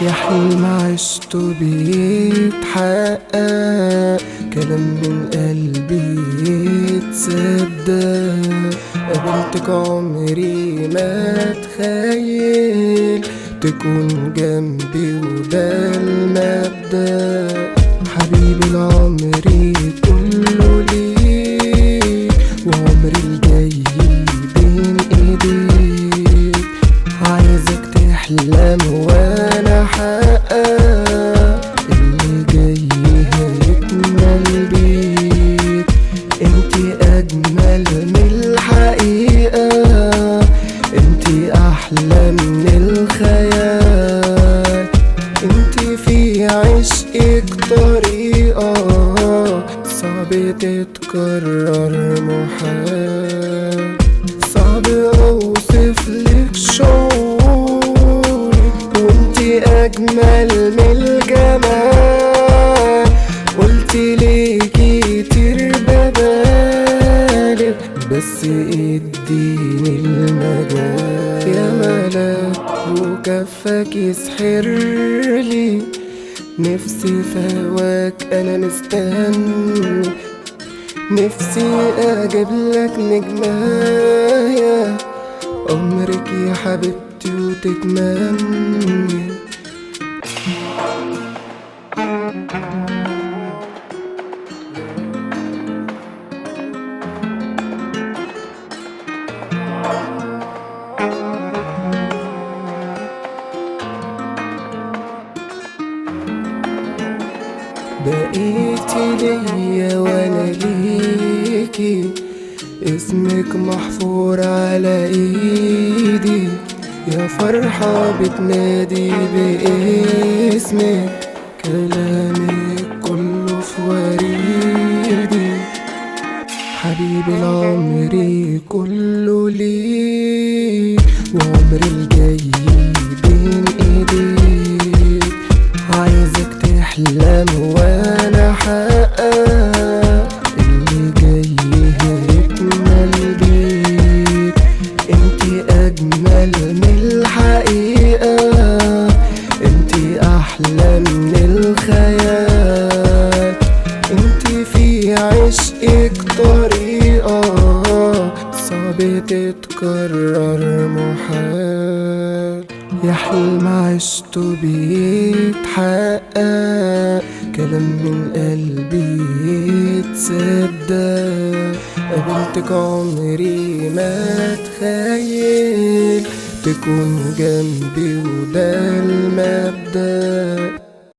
يا حلم عشته بيتحقق، كلام من قلبي يتصدق. قابلتك عمري ما اتخيل تكون جنبي وده المبدأ. حبيبي العمري كله ليك، وعمري الجاي بين ايديك. عايزك تحلم وانا احقق، اللي جاي هيكمل بيك. انتي اجمل من الحقيقة، انتي احلى من الخيال. انتي في عشقك طريقة صعب تتكرر، محال صعب اوصف لك شعوري. وانتي اجمل من الجمال، قلتي ليه كتير ببالغ، بس اديني المجال. يا ملاك وكفك يسحرلي، نفسي في هواك انا مستني. نفسي اجيب لك نجماية عمرك يا حبيبتي وتتمني. بقيتي ليا وانا ليكي، اسمك محفور على ايدي. يا فرحة بتنادي باسمك، كلامك كله في وريدي. حبيبي العمري كله ليك، وعمري الجاي بين ايديك. عايزك تحلم وانا احقق، اللي جاي هيكمل بيك. انتي اجمل من الحقيقة، انتي احلى من الخيال. انتي في عشقك طريقة صعب تتكرر، محال. يا حلم عشته بيتحقق، كلام من قلبي يتصدق. قابلتك عمري ما اتخيل تكون جنبي وده المبدأ.